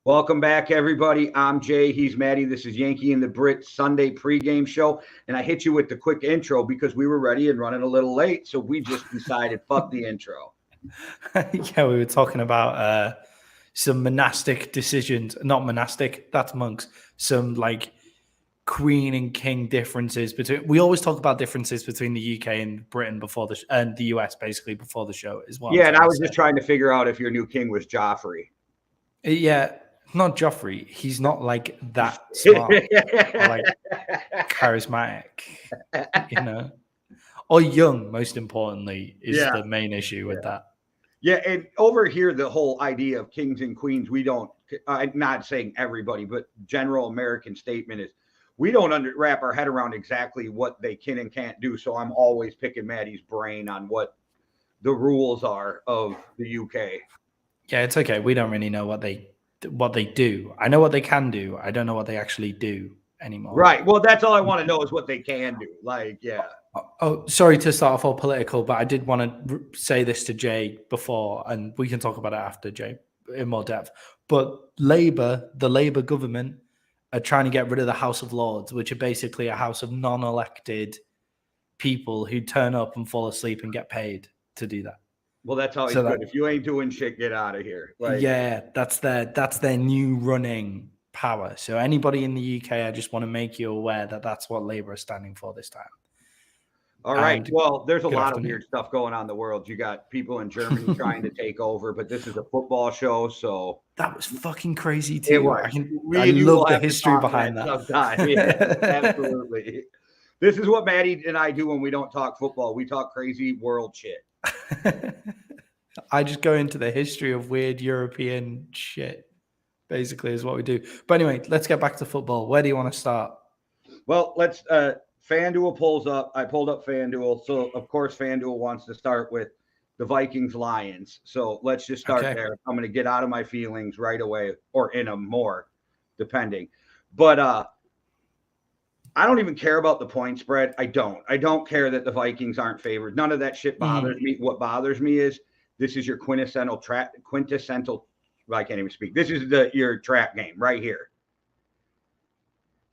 Welcome back, everybody. I'm Jay. He's Maddie. This is Yankee and the Brit Sunday pregame show. And I hit you with the quick intro because we were ready and running a little late. So we just decided, fuck the intro. Yeah, we were talking about some monastic decisions. Not monastic, that's monks. Some like queen and king differences between. We always talk about differences between the UK and Britain and the US basically before the show as well. Yeah, and I was just trying to figure out if your new king was Joffrey. Yeah, not Joffrey. He's not like that smart or like charismatic, or young. Most importantly, is the main issue with that. Yeah, and over here, the whole idea of kings and queens, we don't. I'm not saying everybody, but general American statement is we don't wrap our head around exactly what they can and can't do. So I'm always picking Maddie's brain on what the rules are of the UK. Yeah, it's okay. We don't really know what they do. I know what they can do. I don't know what they actually do anymore. Right. Well, that's all I want to know is what they can do. Like, yeah. Oh, sorry to start off all political, but I did want to say this to Jay before, and we can talk about it after, Jay, in more depth. But the Labour government are trying to get rid of the House of Lords, which are basically a house of non-elected people who turn up and fall asleep and get paid to do that. Well, that's always good. If you ain't doing shit, get out of here. Like, yeah, that's their new running power. So anybody in the UK, I just want to make you aware that that's what Labour is standing for this time. All right. Well, there's a lot of weird stuff going on in the world. You got people in Germany trying to take over, but this is a football show, so that was fucking crazy too. It was. I love the history behind that. Yeah, absolutely. This is what Maddie and I do when we don't talk football. We talk crazy world shit. I just go into the history of weird European shit, basically, is what we do. But anyway, let's get back to football. Where do you want to start? Well, let's FanDuel pulls up. I pulled up FanDuel. So, of course, FanDuel wants to start with the Vikings-Lions. So let's just start there. I'm going to get out of my feelings right away, or in a more, depending. But I don't even care about the point spread. I don't care that the Vikings aren't favored. None of that shit bothers me. What bothers me is this is your quintessential I can't even speak. This is your trap game right here.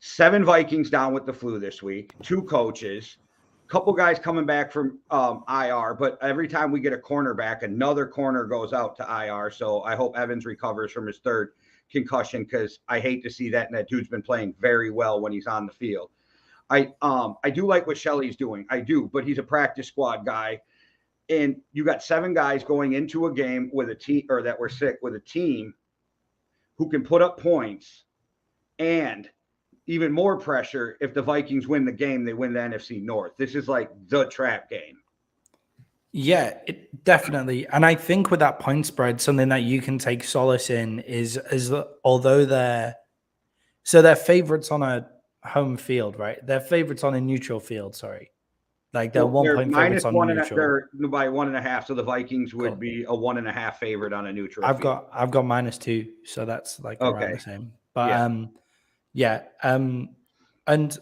7 Vikings down with the flu this week, 2 coaches, a couple guys coming back from IR, but every time we get a cornerback, another corner goes out to IR. So I hope Evans recovers from his 3rd concussion because I hate to see that. And that dude's been playing very well when he's on the field. I do like what Shelley's doing. I do, but he's a practice squad guy. And you got 7 guys going into a game with a team or that were sick with a team who can put up points and even more pressure. If the Vikings win the game, they win the NFC North. This is like the trap game. Yeah, definitely. And I think with that point spread, something that you can take solace in is that although they're favorites on a home field, right? They're favorites on a neutral field, sorry. Like they're 1 point favorites on neutral. They're by 1.5, so the Vikings would be a 1.5 favorite on a neutral I've field. got -2, so that's like around the same. But and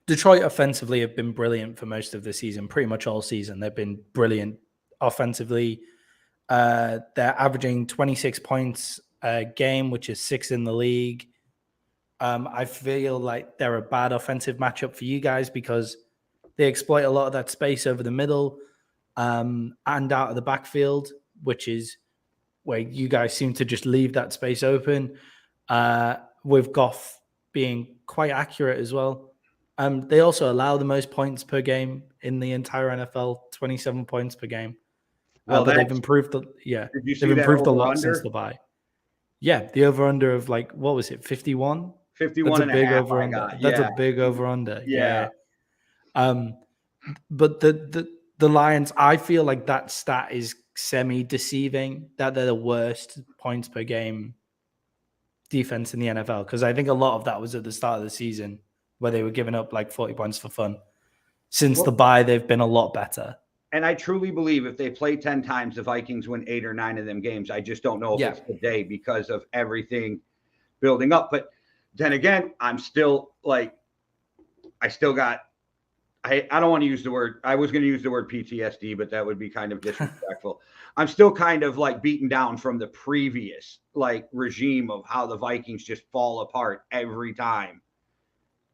Detroit offensively have been brilliant for most of the season, pretty much all season. They've been brilliant offensively. They're averaging 26 points a game, which is 6th in the league. I feel like they're a bad offensive matchup for you guys because they exploit a lot of that space over the middle and out of the backfield, which is where you guys seem to just leave that space open. With Goff being quite accurate as well. They also allow the most points per game in the entire NFL, 27 points per game. But they've improved they've improved a lot since the bye. Yeah, the over-under of like, what was it, 51? 51 and a big over-under. That's a big over-under. Yeah. But the Lions, I feel like that stat is semi-deceiving, that they're the worst points per game defense in the NFL, because I think a lot of that was at the start of the season where they were giving up like 40 points for fun. Since the bye, they've been a lot better. And I truly believe if they play 10 times, the Vikings win 8 or 9 of them games. I just don't know if it's the day because of everything building up. But then again, I'm still like, I don't want to use the word, I was going to use the word PTSD, but that would be kind of disrespectful. I'm still kind of like beaten down from the previous like regime of how the Vikings just fall apart every time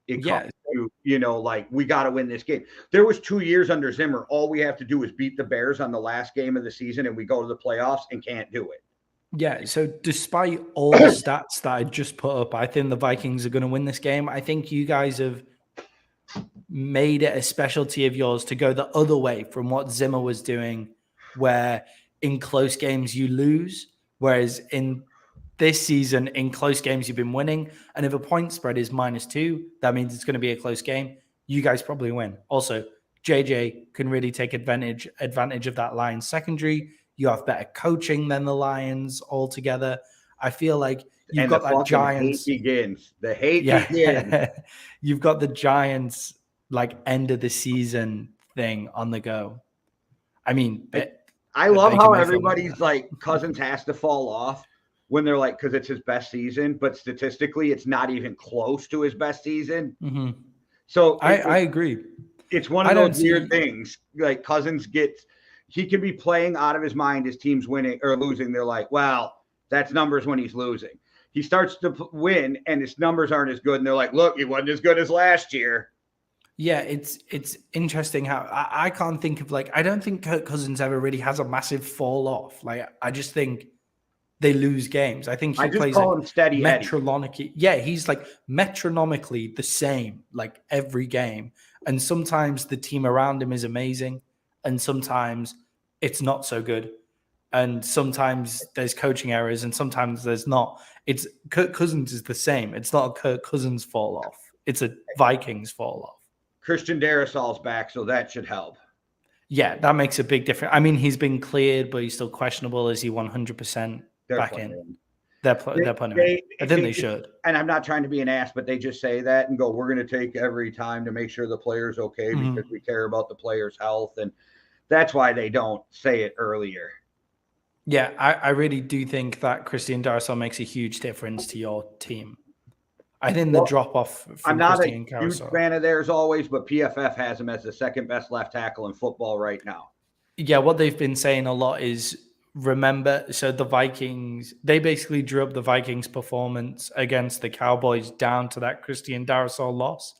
it comes to, like we got to win this game. There was 2 years under Zimmer. All we have to do is beat the Bears on the last game of the season and we go to the playoffs and can't do it. Yeah, so despite all the stats that I just put up, I think the Vikings are going to win this game. I think you guys have made it a specialty of yours to go the other way from what Zimmer was doing, where in close games you lose, whereas in this season, in close games, you've been winning. And if a point spread is -2, that means it's going to be a close game. You guys probably win. Also, JJ can really take advantage of that Lions secondary. You have better coaching than the Lions altogether. I feel like you've got that Giants. The hate begins. The hate begins. You've got the Giants like end of the season thing on the go. I mean, I love how everybody's like Cousins has to fall off when they're like, because it's his best season, but statistically, it's not even close to his best season. Mm-hmm. So I agree. It's one of those weird things. Like Cousins he can be playing out of his mind. His team's winning or losing. They're like, well, that's numbers when he's losing. He starts to win, and his numbers aren't as good. And they're like, look, he wasn't as good as last year. Yeah, it's interesting how I can't think of I don't think Kirk Cousins ever really has a massive fall off. Like I just think they lose games. I think he plays him steady metronomically. Yeah, he's like metronomically the same like every game. And sometimes the team around him is amazing, and sometimes it's not so good. And sometimes there's coaching errors, and sometimes there's not. It's Kirk Cousins is the same. It's not a Kirk Cousins fall off. It's a Vikings fall off. Christian Darisol's back, so that should help. Yeah, that makes a big difference. I mean, he's been cleared, but he's still questionable. Is he 100% back in? They're putting him in. I think they should. And I'm not trying to be an ass, but they just say that and go, we're going to take every time to make sure the player's okay because we care about the player's health. And that's why they don't say it earlier. Yeah, I really do think that Christian Darrisaw makes a huge difference to your team. I think the drop-off from I'm not Christian a huge fan of theirs always, but PFF has him as the second best left tackle in football right now. Yeah, what they've been saying a lot is, remember, so the Vikings, they basically drew up the Vikings' performance against the Cowboys down to that Christian Darrisaw loss.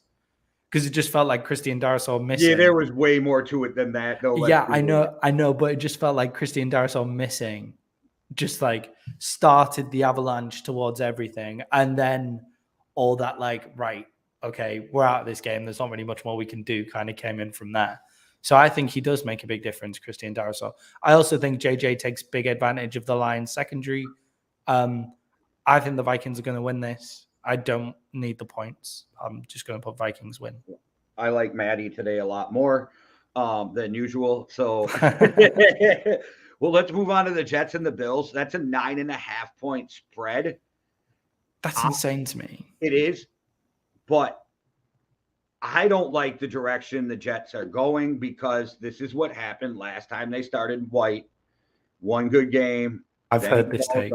Because it just felt like Christian Darrisaw missing. Yeah, there was way more to it than that. Though. Yeah, I know, but it just felt like Christian Darrisaw missing just like started the avalanche towards everything. And then all that right, okay, we're out of this game. There's not really much more we can do kind of came in from that. So I think he does make a big difference, Christian Darrisaw. I also think JJ takes big advantage of the Lions secondary. I think the Vikings are going to win this. I don't need the points. I'm just going to put Vikings win. I like Maddie today a lot more than usual. So, well, let's move on to the Jets and the Bills. That's a 9.5 point spread. That's insane to me. It is, but I don't like the direction the Jets are going because this is what happened last time they started White. One good game. I've heard this take.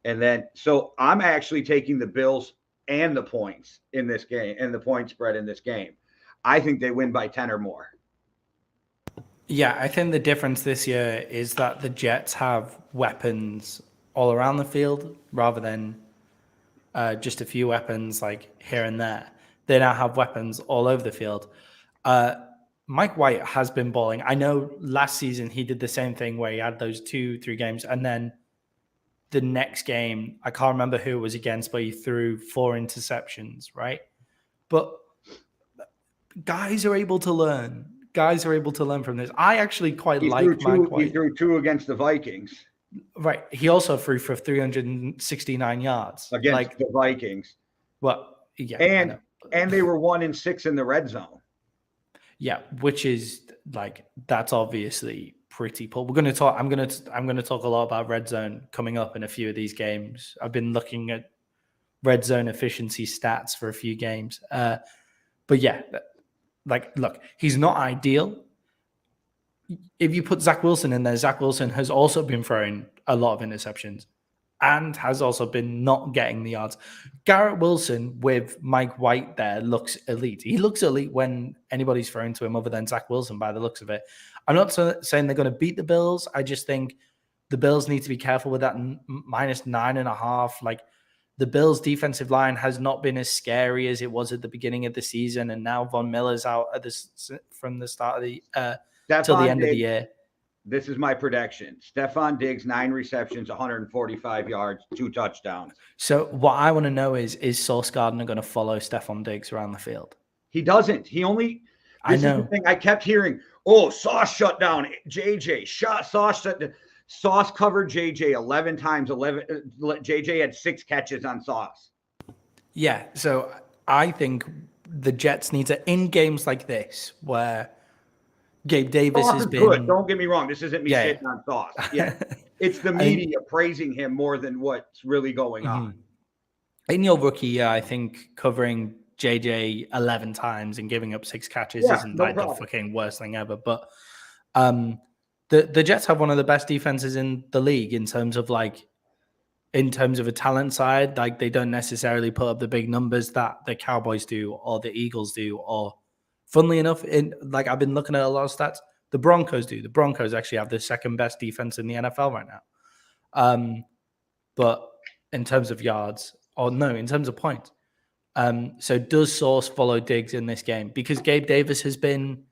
And then, so I'm actually taking the Bills and the points in this game and the point spread in this game. I think they win by 10 or more. Yeah, I think the difference this year is that the Jets have weapons all around the field rather than just a few weapons like here and there. They now have weapons all over the field. Mike White has been balling. I know last season he did the same thing where he had those 2-3 games, and then the next game, I can't remember who it was against, but he threw 4 interceptions, right? But guys are able to learn. Guys are able to learn from this. I actually quite like Mike White. He threw 2 against the Vikings. Right. He also threw for 369 yards. Against the Vikings. Well, yeah. And they were 1-6 in the red zone. Yeah, which is that's obviously pretty poor. I'm going to talk a lot about red zone coming up in a few of these games. I've been looking at red zone efficiency stats for a few games. But yeah, look, he's not ideal. If you put Zach Wilson in there, Zach Wilson has also been throwing a lot of interceptions and has also been not getting the yards. Garrett Wilson with Mike White there looks elite. He looks elite when anybody's throwing to him other than Zach Wilson by the looks of it. I'm not saying they're going to beat the Bills. I just think The Bills need to be careful with that minus 9.5. Like, the Bills' defensive line has not been as scary as it was at the beginning of the season, and now Von Miller's out from the start of the till the end of the year. This is my prediction. Stephon Diggs, 9 receptions, 145 yards, 2 touchdowns. So what I want to know is Sauce Gardner going to follow Stephon Diggs around the field? He doesn't. He only. I know. Is the thing I kept hearing. Oh, Sauce shut down JJ. Sauce shut down. Sauce covered JJ 11 times. JJ had 6 catches on Sauce. Yeah, so I think the Jets need to, in games like this where Gabe Davis Sauce has is been good. Don't get me wrong. This isn't me shitting on Sauce. Yeah, it's the media praising him more than what's really going on. In your rookie year, I think covering JJ 11 times and giving up 6 catches isn't the fucking worst thing ever. But the Jets have one of the best defenses in the league in terms of a talent side. Like, they don't necessarily put up the big numbers that the Cowboys do or the Eagles do. Or, funnily enough, I've been looking at a lot of stats, the Broncos do. The Broncos actually have the second best defense in the NFL right now. But in terms of yards, in terms of points. So does Sauce follow Diggs in this game? Because Gabe Davis has been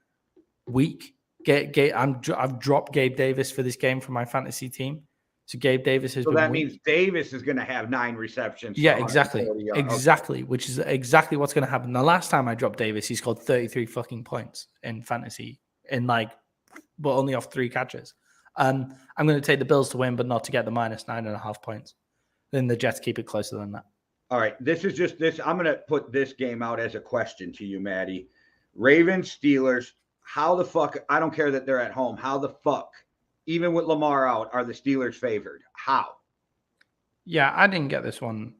weak. I've dropped Gabe Davis for this game from my fantasy team. So Gabe Davis has been that weak. means Davis is going to have 9 receptions. Yeah, exactly. Exactly, which is exactly what's going to happen. The last time I dropped Davis, he scored 33 fucking points in fantasy but only off 3 catches. I'm going to take the Bills to win, but not to get the minus 9.5 points. Then the Jets keep it closer than that. All right, this is just this. I'm going to put this game out as a question to you, Maddie. Ravens, Steelers, how the fuck, I don't care that they're at home, how the fuck, even with Lamar out, are the Steelers favored? How? Yeah, I didn't get this one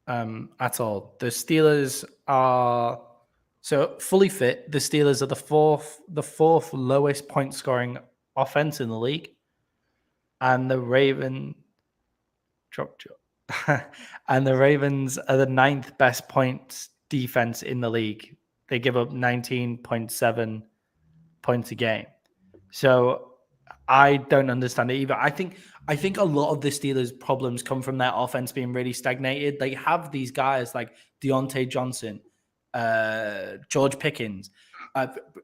at all. The Steelers are, so fully fit, the Steelers are the fourth lowest point scoring offense in the league. And the Ravens and the Ravens are the 9th best points defense in the league. They give up 19.7 points a game. So I don't understand it either. I think a lot of the Steelers' problems come from their offense being really stagnated. They have these guys like Deontay Johnson, George Pickens.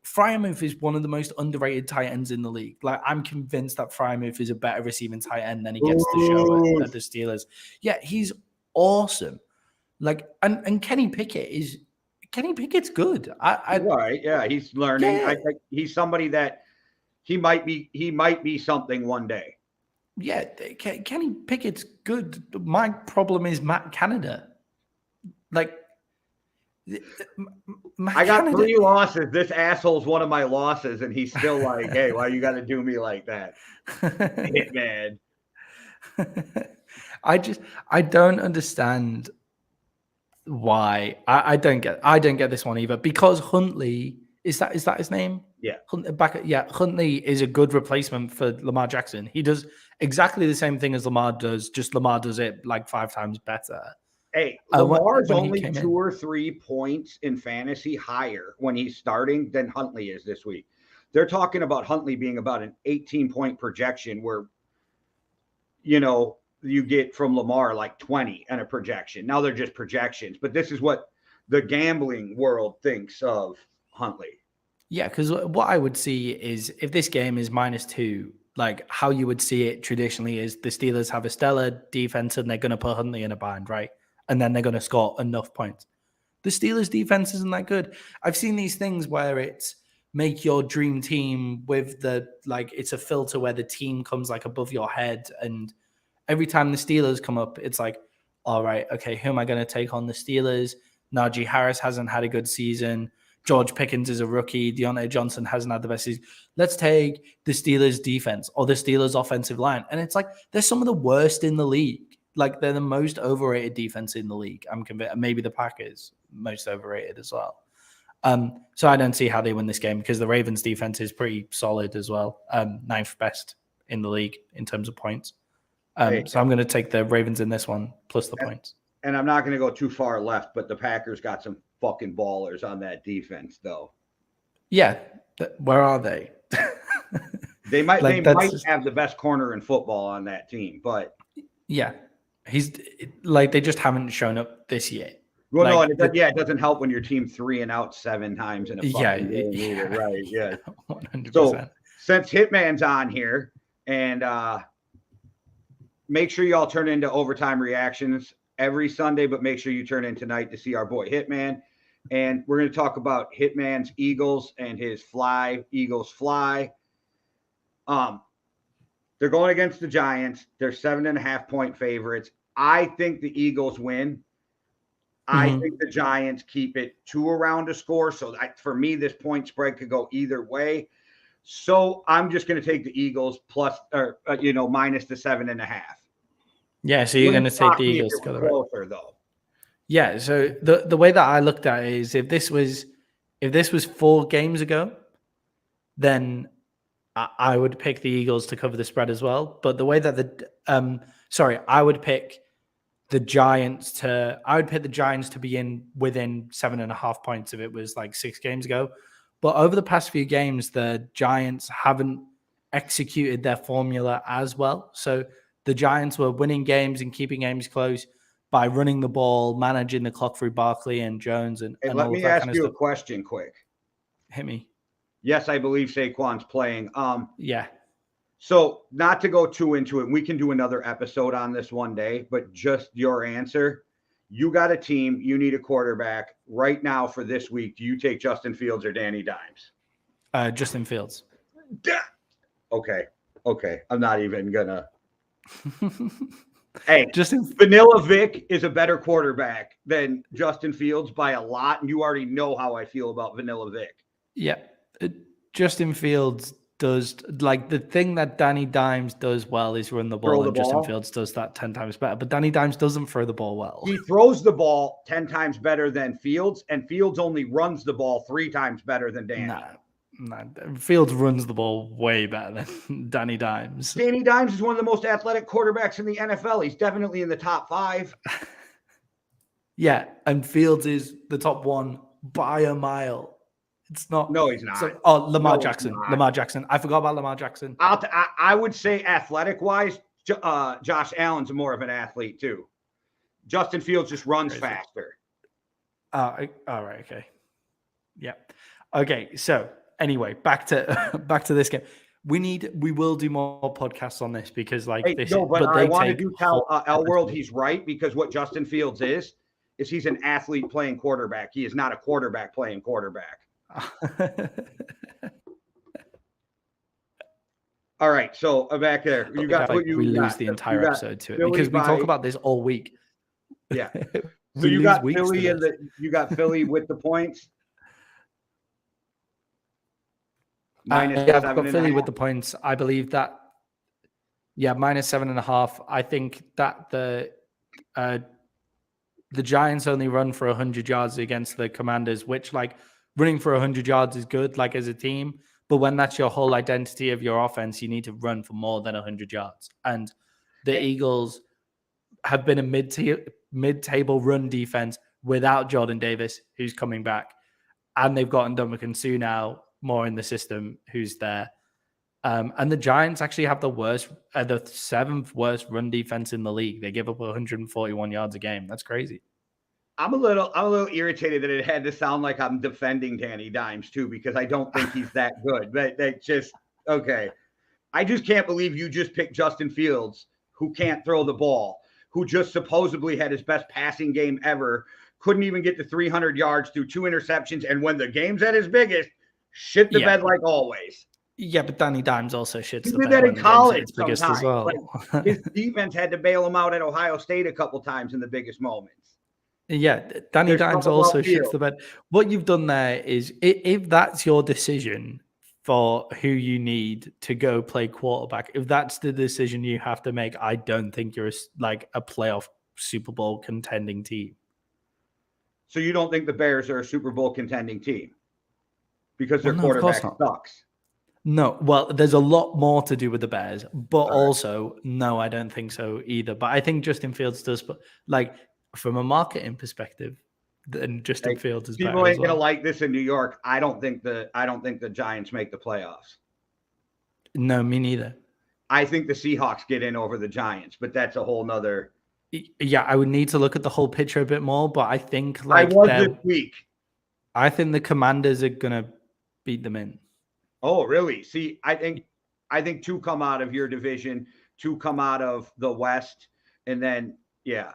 Freiermuth is one of the most underrated tight ends in the league. Like, I'm convinced that Freiermuth is a better receiving tight end than he gets to show at the Steelers. Yeah, he's awesome. Like, and Kenny Pickett's good. Right, yeah, he's learning. Yeah. I think he's somebody that he might be something one day. Yeah, Kenny Pickett's good. My problem is Matt Canada. Like, I got 3 losses. This asshole's one of my losses, and he's still like, "Hey, why you got to do me like that, hitman?" I don't understand why. I don't get this one either. Because Huntley is that his name? Yeah. Huntley is a good replacement for Lamar Jackson. He does exactly the same thing as Lamar does. Just Lamar does it like 5 times better. Hey, Lamar's only 2 or 3 points in fantasy higher when he's starting than Huntley is this week. They're talking about Huntley being about an 18-point projection where, you get from Lamar like 20 and a projection. Now they're just projections, but this is what the gambling world thinks of Huntley. Yeah, because what I would see is if this game is -2, like how you would see it traditionally is the Steelers have a stellar defense and they're going to put Huntley in a bind, right? And then they're going to score enough points. The Steelers' defense isn't that good. I've seen these things where it's make your dream team with it's a filter where the team comes like above your head. And every time the Steelers come up, it's like, all right, okay, who am I going to take on the Steelers? Najee Harris hasn't had a good season. George Pickens is a rookie. Deontay Johnson hasn't had the best season. Let's take the Steelers' defense or the Steelers' offensive line. And it's like, they're some of the worst in the league. Like, they're the most overrated defense in the league. I'm convinced. Maybe the Packers most overrated as well. So I don't see how they win this game because the Ravens' defense is pretty solid as well. 9th best in the league in terms of points. So I'm going to take the Ravens in this one plus the points. And I'm not going to go too far left, but the Packers got some fucking ballers on that defense, though. Yeah. Where are they? They might just, have the best corner in football on that team, but yeah, he's like they just haven't shown up this year. Well, like, no, it doesn't help when your team 3 and out 7 times in a fucking game either, right? Yeah, 100%. So since Hitman's on here, and make sure y'all turn into overtime reactions every Sunday, but make sure you turn in tonight to see our boy Hitman. And we're going to talk about Hitman's Eagles and his Eagles fly. They're going against the Giants. They're 7.5-point favorites. I think the Eagles win. I think the Giants keep it to around a score. So for me, this point spread could go either way. So I'm just going to take the Eagles minus the 7.5. Yeah, so you're going to take the Eagles to go closer, though. Yeah, so the way that I looked at it is if this was 4 games ago, then I would pick the Eagles to cover the spread as well. But the way that I would pick the Giants to be within 7.5 points if it was like 6 games ago. But over the past few games, the Giants haven't executed their formula as well. So the Giants were winning games and keeping games close by running the ball, managing the clock through Barkley and Jones and let me ask you a question quick. Hit me. Yes, I believe Saquon's playing. Yeah. So not to go too into it, we can do another episode on this one day, but just your answer. You got a team, you need a quarterback right now for this week. Do you take Justin Fields or Danny Dimes? Justin Fields. Okay. I'm not even gonna. Hey, Justin Vanilla Vic is a better quarterback than Justin Fields by a lot, and you already know how I feel about Vanilla Vic. Yeah. Justin Fields does, like, the thing that Danny Dimes does well is run the ball, and Justin Fields does that 10 times better. But Danny Dimes doesn't throw the ball well. He throws the ball 10 times better than Fields, and Fields only runs the ball 3 times better than Danny. Nah, Fields runs the ball way better than Danny Dimes. Danny Dimes is one of the most athletic quarterbacks in the NFL. He's definitely in the top 5. Yeah, and Fields is the top 1 by a mile. It's not. No, he's not. Lamar Jackson. Lamar Jackson. I forgot about Lamar Jackson. I would say athletic-wise, Josh Allen's more of an athlete too. Justin Fields just runs faster. All right. Okay. Yeah. Okay. So anyway, back to this game. We will do more podcasts on this because I want to tell L World he's right, because what Justin Fields is he's an athlete playing quarterback. He is not a quarterback playing quarterback. All right, so back there, we lose the entire episode to it because we talk about this all week. Yeah, so you got Philly Philly with the points. I've got Philly with the points. I believe that. Yeah, minus 7.5. I think that the Giants only run for 100 yards against the Commanders, which, like, running for 100 yards is good, like, as a team. But when that's your whole identity of your offense, you need to run for more than 100 yards. And the Eagles have been a mid-table run defense without Jordan Davis, who's coming back. And they've gotten Ndamukong Suh now more in the system, who's there. And the Giants actually have the 7th worst run defense in the league. They give up 141 yards a game. That's crazy. I'm a little irritated that it had to sound like I'm defending Danny Dimes too, because I don't think he's that good. That just okay. I just can't believe you just picked Justin Fields, who can't throw the ball, who just supposedly had his best passing game ever, couldn't even get to 300 yards through 2 interceptions, and when the game's at his biggest, shit the bed like always. Yeah, but Danny Dimes also shits the bed. He did that in college biggest as well. Like, his defense had to bail him out at Ohio State a couple times in the biggest moments. Yeah, Danny Dimes also shits the bed. What you've done there is, if that's your decision for who you need to go play quarterback, if that's the decision you have to make, I don't think you're like a playoff Super Bowl contending team. So you don't think the Bears are a Super Bowl contending team because their quarterback sucks? No, well, there's a lot more to do with the Bears, but also, no, I don't think so either. But I think Justin Fields does, but like, from a marketing perspective, then Justin Fields is better. People ain't gonna like this in New York. I don't think the Giants make the playoffs. No, me neither. I think the Seahawks get in over the Giants, but that's a whole nother. Yeah, I would need to look at the whole picture a bit more, but I think I was this week. I think the Commanders are gonna beat them in. Oh, really? See, I think 2 come out of your division, 2 come out of the West, and then I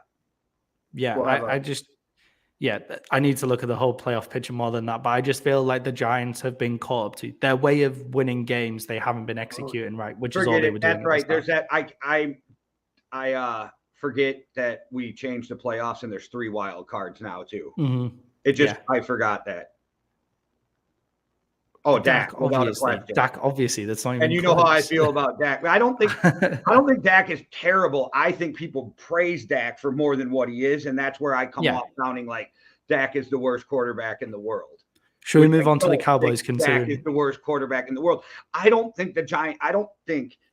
need to look at the whole playoff picture more than that. But I just feel like the Giants have been caught up to their way of winning games. They haven't been executing right, which is all they were doing. That's right. There's that. I forget that we changed the playoffs and there's 3 wild cards now too. Mm-hmm. I forgot that. Oh, Dak, without a question. Dak, obviously, that's not even. And you know how I feel about Dak. I don't think Dak is terrible. I think people praise Dak for more than what he is, and that's where I come off sounding like Dak is the worst quarterback in the world. Should we move on to the Cowboys? Considering Dak is the worst quarterback in the world, I don't think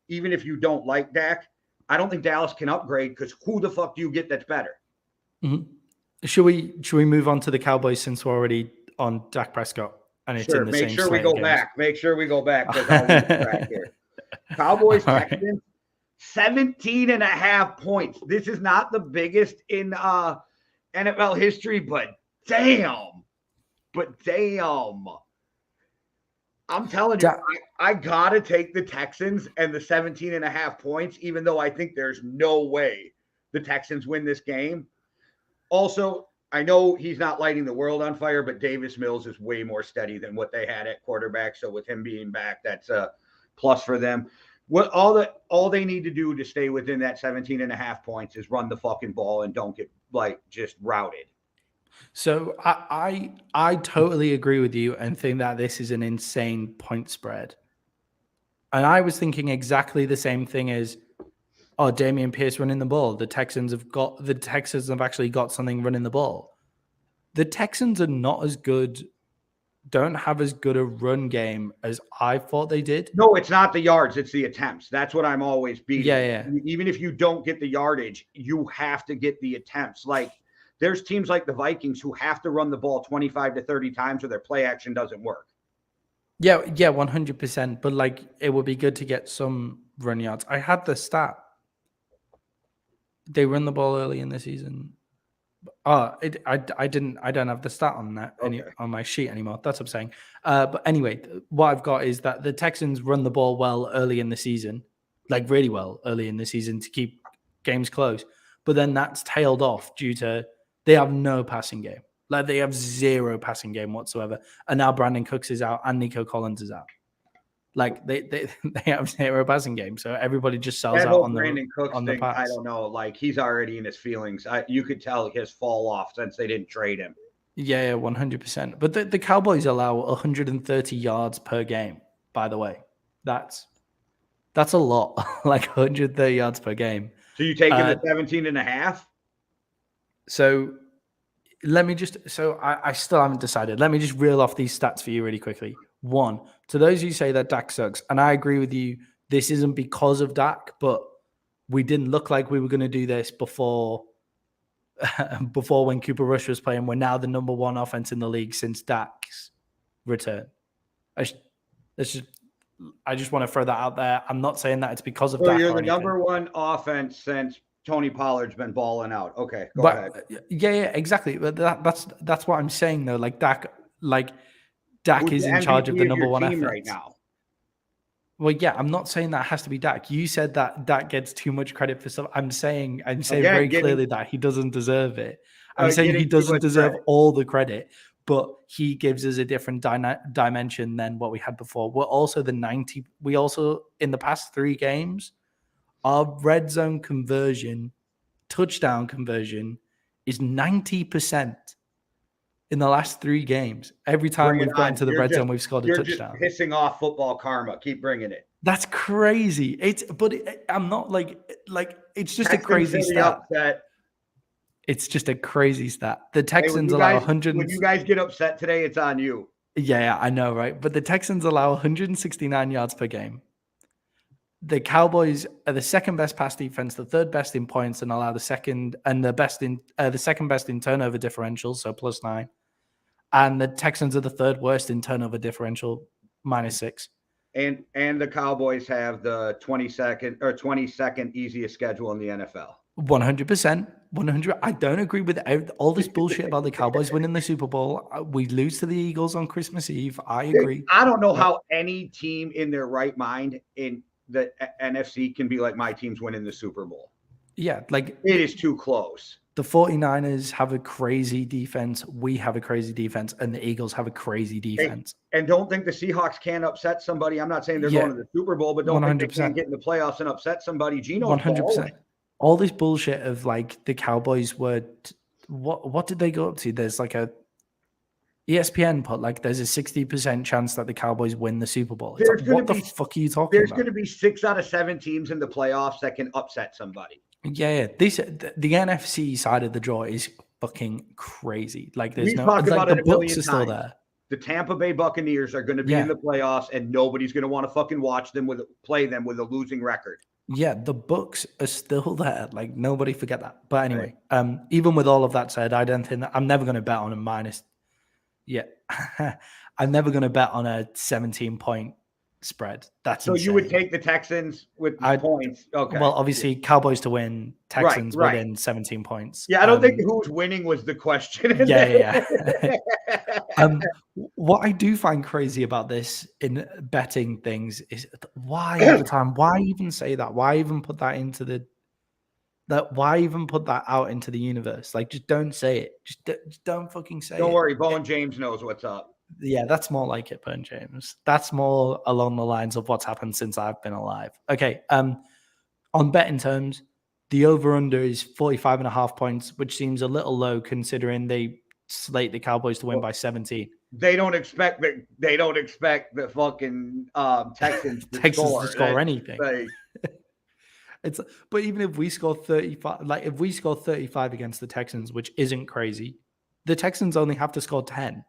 even if you don't like Dak, I don't think Dallas can upgrade because who the fuck do you get that's better? Mm-hmm. Should we move on to the Cowboys since we're already on Dak Prescott? And it's in the Make same sure we go back. Make sure we go back because I'll lose track here. Cowboys Texans, 17.5 points. This is not the biggest in NFL history, but damn. I'm telling you, I gotta take the Texans and the 17.5 points, even though I think there's no way the Texans win this game. Also, I know he's not lighting the world on fire, but Davis Mills is way more steady than what they had at quarterback. So with him being back, that's a plus for them. All they need to do to stay within that 17.5 points is run the fucking ball and don't get just routed. So I totally agree with you and think that this is an insane point spread. And I was thinking exactly the same thing as, Dameon Pierce running the ball. The Texans have actually got something running the ball. The Texans are not as good, don't have as good a run game as I thought they did. No, it's not the yards, it's the attempts. That's what I'm always beating. Yeah. Even if you don't get the yardage, you have to get the attempts. Like there's teams like the Vikings who have to run the ball 25 to 30 times or their play action doesn't work. Yeah, 100%. But it would be good to get some run yards. I had the stat. They run the ball early in the season. I don't have the stat on that on my sheet anymore. That's what I'm saying. But anyway, what I've got is that the Texans run the ball well early in the season, really well early in the season to keep games close. But then that's tailed off due to they have no passing game. They have zero passing game whatsoever. And now Brandon Cooks is out and Nico Collins is out. They have zero passing game, so everybody just sells out on Brandon Cooks on thing, the pass. I don't know. He's already in his feelings. You could tell his fall off since they didn't trade him. Yeah, 100%. But the Cowboys allow 130 yards per game. By the way, that's a lot. 130 yards per game. So you taking the 17.5? So let me just. So I still haven't decided. Let me just reel off these stats for you really quickly. 1, to those who say that Dak sucks, and I agree with you, this isn't because of Dak, but we didn't look like we were going to do this before when Cooper Rush was playing. We're now the number 1 offense in the league since Dak's return. I just want to throw that out there. I'm not saying that it's because of Dak. You're the number 1 offense since Tony Pollard's been balling out. Okay, go ahead. Yeah, exactly. But that's what I'm saying though. Dak is in charge of the number 1 offense right now. Well, yeah, I'm not saying that has to be Dak. You said that Dak gets too much credit for stuff. I'm saying very clearly that he doesn't deserve it. I'm saying he doesn't deserve all the credit, but he gives us a different dimension than what we had before. We're also in the past 3 games, our red zone touchdown conversion is 90%. In the last 3 games, every time we've gone to the red zone, we've scored a touchdown. You're just pissing off football karma. Keep bringing it. That's crazy. I'm not it's just a crazy stat. It's just a crazy stat. The Texans allow 100. When you guys get upset today, it's on you. Yeah, I know, right? But the Texans allow 169 yards per game. The Cowboys are the second best pass defense, the third best in points, and allow the second best in turnover differential, so +9. And the Texans are the third worst in turnover differential, -6. And the Cowboys have the 22nd easiest schedule in the NFL. 100%. 100. I don't agree with all this bullshit about the Cowboys winning the Super Bowl. We lose to the Eagles on Christmas Eve. I agree. I don't know how any team in their right mind in the NFC can be like, my team's winning the Super Bowl. Yeah, like it is too close. The 49ers have a crazy defense. We have a crazy defense, and the Eagles have a crazy defense. And don't think the Seahawks can't upset somebody. I'm not saying they're going to the Super Bowl, but don't 100%. Think they can't get in the playoffs and upset somebody. Geno's 100%. All this bullshit of like the Cowboys were what did they go up to? There's like a ESPN put like there's a 60% chance that the Cowboys win the Super Bowl. It's like, what the fuck are you talking about? There's going to be 6 out of 7 teams in the playoffs that can upset somebody. Yeah. The NFC side of the draw is fucking crazy. Like there's the books are still there. The Tampa Bay Buccaneers are going to be in the playoffs, and nobody's going to want to fucking watch them play them with a losing record. Yeah, the books are still there. Like nobody forget that. But anyway, even with all of that said, I don't think I'm never going to bet on a minus. Yeah, I'm never going to bet on a 17-point spread. That's insane. You would take the Texans with points. Okay. Well, obviously, Cowboys to win, Texans within 17 points. Yeah, I don't think who's winning was the question. Yeah. What I do find crazy about this in betting things is why all the time? Why even say that? Why even put that into why even put that out into the universe? Like, just don't say it. Just don't fucking say it. Don't worry, Bowen James knows what's up. Yeah, that's more like it, Burn James. That's more along the lines of what's happened since I've been alive. Okay, on betting terms, the over-under is 45.5 points, which seems a little low considering they slate the Cowboys to win by 17. They don't expect the fucking Texans to score anything. But even if we score 35, like if we score 35 against the Texans, which isn't crazy, the Texans only have to score 10.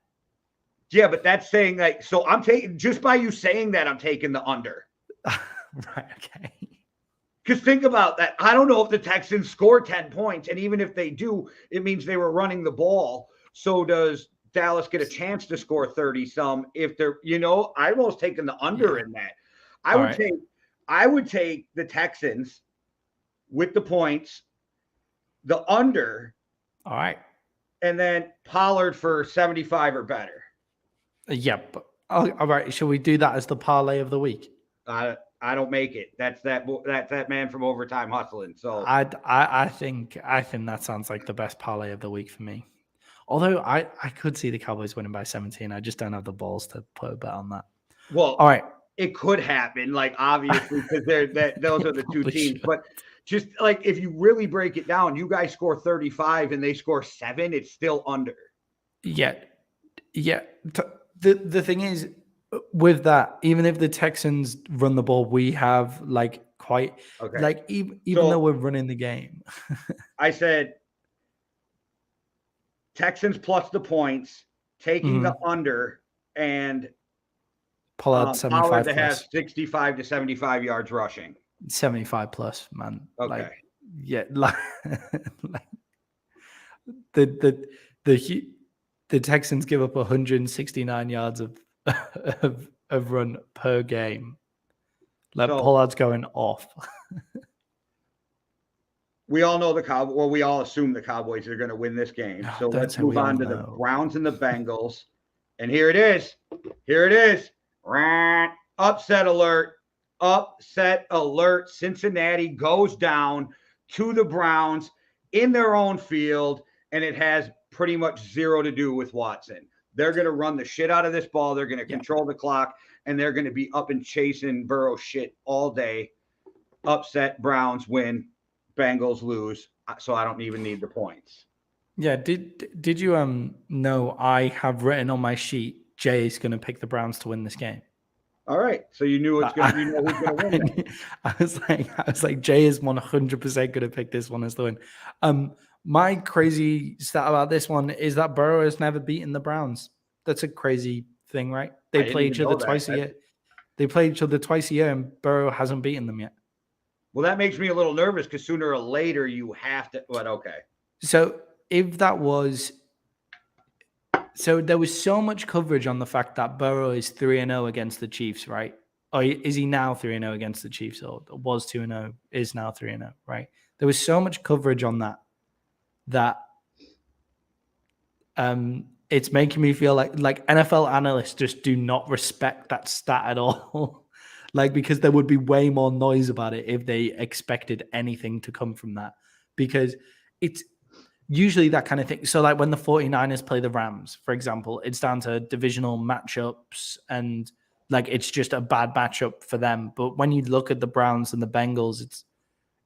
Yeah, but that's saying like, so I'm taking, just by you saying that, I'm taking the under. Right, okay. Because think about that. I don't know if the Texans score 10 points, and even if they do, it means they were running the ball. So does Dallas get a chance to score 30-some? If they're, I almost taken the under in that. I would take the Texans with the points, the under. All right. And then Pollard for 75 or better. Yep. All right. Shall we do that as the parlay of the week? I don't make it. That's that man from Overtime Hustling. So I think that sounds like the best parlay of the week for me. Although I could see the Cowboys winning by 17. I just don't have the balls to put a bet on that. Well, all right. It could happen, like obviously, because those are the two teams. But just like if you really break it down, you guys score 35 and they score 7, it's still under. Yeah. The thing is, with that, even if the Texans run the ball, we have like quite even though we're running the game. I said Texans plus the points, taking the under, and Pollard 75 to have 65 to 75 yards rushing. 75 plus, man. Okay. The Texans give up 169 yards of run per game. Pollard's going off. We all know the Cowboys. Well, we all assume the Cowboys are going to win this game. So let's move on to the Browns and the Bengals. And here it is. Upset alert. Cincinnati goes down to the Browns in their own field, and it has pretty much zero to do with Watson. They're going to run the shit out of this ball. They're going to control the clock, and they're going to be up and chasing Burrow shit all day. Upset, Browns win, Bengals lose, so I don't even need the points. Yeah, did you know I have written on my sheet Jay is going to pick the Browns to win this game? All right, so you knew who's going to win. I was like, Jay is 100% going to pick this one as the win. My crazy stat about this one is that Burrow has never beaten the Browns. That's a crazy thing, right? They play each other twice a year. They play each other twice a year, and Burrow hasn't beaten them yet. Well, that makes me a little nervous because sooner or later you have to. But okay. So if that was. So there was so much coverage on the fact that Burrow is 3-0 against the Chiefs, right? or is he now 3-0 against the Chiefs, or was 2-0, is now 3-0, right? There was so much coverage on that it's making me feel like NFL analysts just do not respect that stat at all. Like, because there would be way more noise about it if they expected anything to come from that, because it's usually that kind of thing. So like when the 49ers play the Rams, for example, it's down to divisional matchups and like it's just a bad matchup for them. But when you look at the Browns and the Bengals,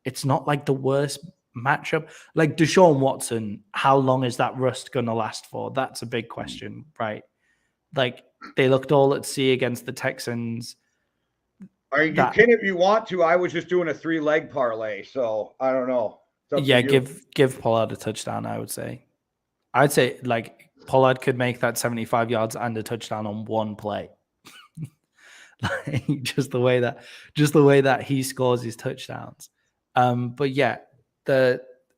it's not like the worst matchup. Like Deshaun Watson, how long is that rust going to last for? That's a big question, right? Like they looked all at sea against the Texans. You can if you want to. I was just doing a 3-leg parlay, so I don't know. Yeah, give Pollard a touchdown, I would say. I'd say like Pollard could make that 75 yards and a touchdown on one play. Like just the way that he scores his touchdowns. But yeah,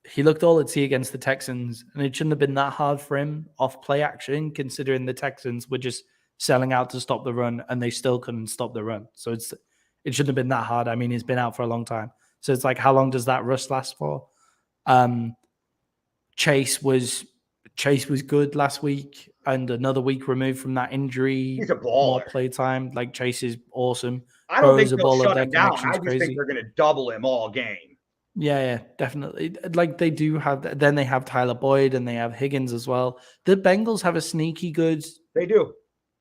he looked all at sea against the Texans, and it shouldn't have been that hard for him off play action, considering the Texans were just selling out to stop the run, and they still couldn't stop the run. So it shouldn't have been that hard. I mean, he's been out for a long time. So it's like, how long does that rust last for? Chase was good last week, and another week removed from that injury. He's a baller. More play time. Like Chase is awesome. I don't think they'll shut him down. I just think they're going to double him all game. Yeah, definitely. Like they do have. Then they have Tyler Boyd and they have Higgins as well. The Bengals have a sneaky good. They do.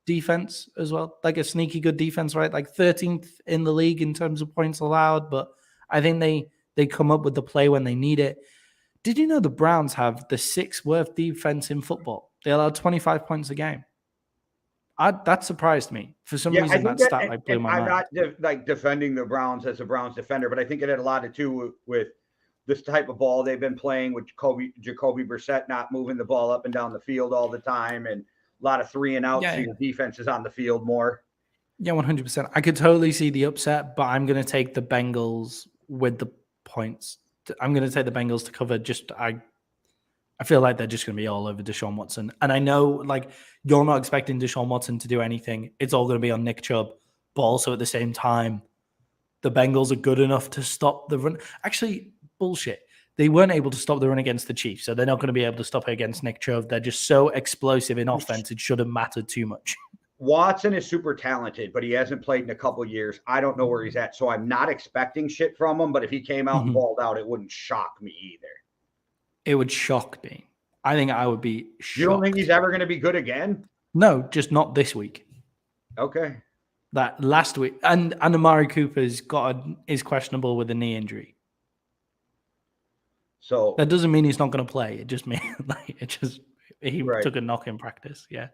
Defense as well, like a sneaky good defense, right? Like 13th in the league in terms of points allowed, but I think they come up with the play when they need it. Did you know the Browns have the 6th worst defense in football? They allow 25 points a game. That surprised me. For some reason, that stat like blew my mind. I'm not defending the Browns as a Browns defender, but I think it had a lot to do with this type of ball they've been playing with Jacoby Brissett not moving the ball up and down the field all the time, and a lot of 3 and outs. So the defense is on the field more. Yeah, 100%. I could totally see the upset, but I'm going to take the Bengals with the points. I'm going to take the Bengals to cover. I feel like they're just going to be all over Deshaun Watson. And I know, like, you're not expecting Deshaun Watson to do anything. It's all going to be on Nick Chubb. But also at the same time, the Bengals are good enough to stop the run. Actually, bullshit. They weren't able to stop the run against the Chiefs, so they're not going to be able to stop it against Nick Chubb. They're just so explosive in offense, it shouldn't matter too much. Watson is super talented, but he hasn't played in a couple of years. I don't know where he's at, so I'm not expecting shit from him, but if he came out and balled out, it wouldn't shock me either. It would shock me. I think I would be shocked. You don't think he's ever going to be good again? No, just not this week. Okay. That last week. And Amari Cooper's is questionable with a knee injury. So that doesn't mean he's not going to play. It just means he took a knock in practice. Yeah.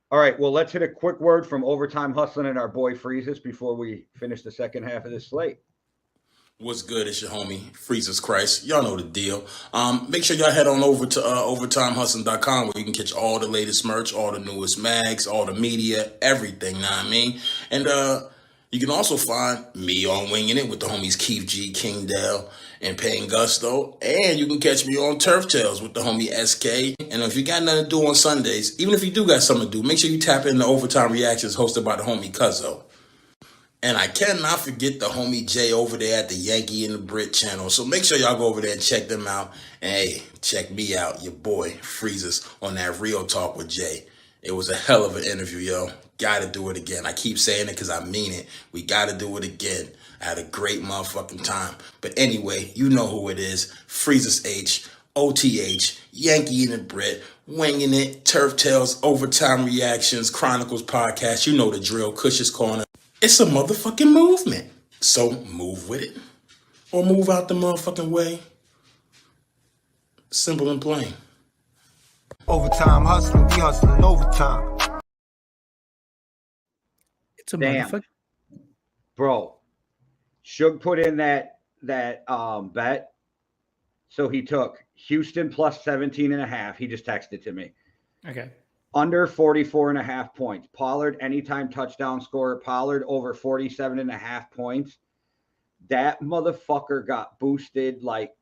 All right. Well, let's hit a quick word from Overtime Hustling and our boy Freezes before we finish the second half of this slate. What's good? It's your homie, Freezes Christ. Y'all know the deal. Make sure y'all head on over to overtimehustling.com where you can catch all the latest merch, all the newest mags, all the media, everything, know what I mean? And you can also find me on Winging It with the homies Keith G, King Dale, and Payne Gusto. And you can catch me on Turf Tales with the homie SK. And if you got nothing to do on Sundays, even if you do got something to do, make sure you tap in the Overtime Reactions hosted by the homie Cuzzo. And I cannot forget the homie Jay over there at the Yankee and the Brit channel. So make sure y'all go over there and check them out. And hey, check me out, your boy Freezes, on that Real Talk with Jay. It was a hell of an interview, yo. Gotta do it again. I keep saying it because I mean it. We gotta do it again. I had a great motherfucking time. But anyway, you know who it is. Freezes H, OTH, Yankee and the Brit, Winging It, Turf Tales, Overtime Reactions, Chronicles Podcast. You know the drill, Cush's Corner. It's a motherfucking movement. So move with it or move out the motherfucking way. Simple and plain. Overtime hustling, we hustling overtime. It's a motherfucker. Bro, Suge put in that bet. So he took Houston plus 17.5. He just texted to me. Okay. Under 44.5 points. Pollard, anytime touchdown scorer. Pollard over 47.5 points. That motherfucker got boosted like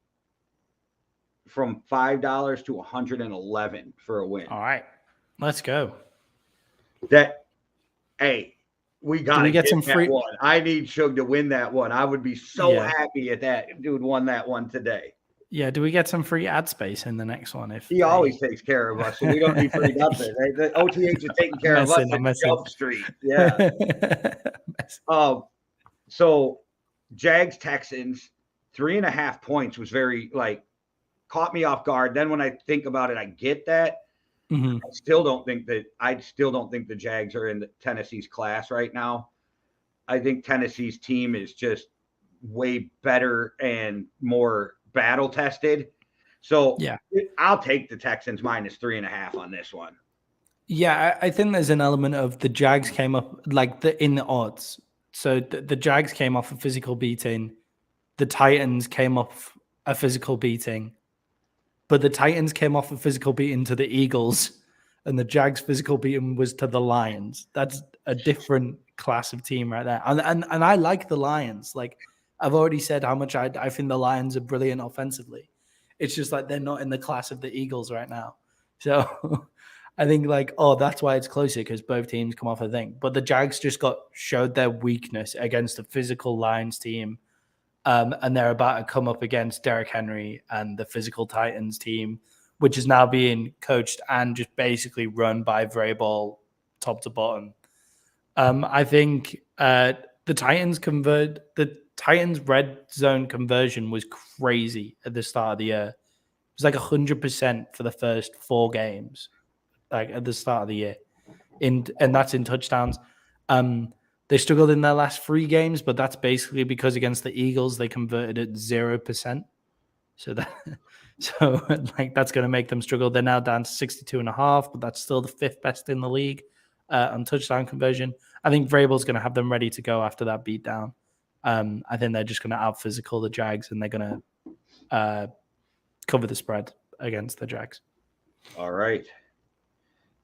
from $5 to $111 for a win. All right. Let's go. Hey, We got to get get some that free- one. I need Suge to win that one. I would be so Yeah. happy if that dude won that one today. Yeah, do we get some free ad space in the next one? If He always takes care of us, so we don't need free nothing. The OTH is taking care of us I'm at messing. Jump Street. Yeah. So Jags Texans 3.5 points was very caught me off guard. Then when I think about it, I get that. Mhm. I still don't think the Jags are in Tennessee's class right now. I think Tennessee's team is just way better and more battle tested. So Yeah. I'll take the Texans minus 3.5 on this one. Yeah, I think there's an element of the Jags came up in the odds. So the Jags came off a physical beating. The Titans came off a physical beating. But the Titans came off a physical beating to the Eagles, and the Jags' physical beating was to the Lions. That's a different class of team right there. And I like the Lions. Like, I've already said how much I think the Lions are brilliant offensively. It's just like they're not in the class of the Eagles right now. So I think that's why it's closer, because both teams come off a thing. But the Jags just showed their weakness against a physical Lions team. And they're about to come up against Derrick Henry and the physical Titans team, which is now being coached and just basically run by Vrabel top to bottom. I think the Titans red zone conversion was crazy at the start of the year. It was like 100% for the first 4 games, like at the start of the year, and that's in touchdowns. They struggled in their last 3 games, but that's basically because against the Eagles they converted at 0%. So that's going to make them struggle. They're now down to 62.5, but that's still the 5th best in the league on touchdown conversion. I think Vrabel's going to have them ready to go after that beatdown. I think they're just going to out physical the Jags, and they're going to cover the spread against the Jags. All right.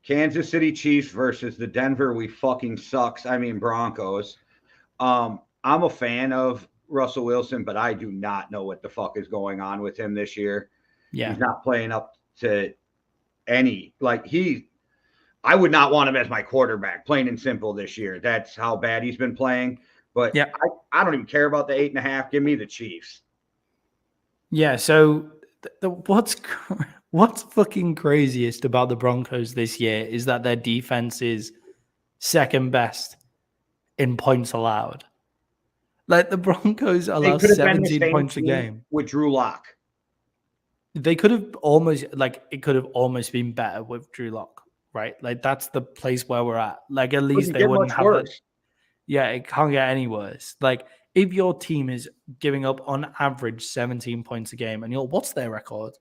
Kansas City Chiefs versus the Denver Broncos. I'm a fan of Russell Wilson, but I do not know what the fuck is going on with him this year. Yeah. He's not playing up to any, I would not want him as my quarterback, plain and simple, this year. That's how bad he's been playing. But yeah, I don't even care about the 8.5. Give me the Chiefs. Yeah, so what's fucking craziest about the Broncos this year is that their defense is second best in points allowed. Like, the Broncos allow 17 points a game with Drew Lock. They could have it could have almost been better with Drew Lock, right? Like, that's the place where we're at. Like, at least they wouldn't have that. Yeah, it can't get any worse. Like, if your team is giving up on average 17 points a game, and what's their record?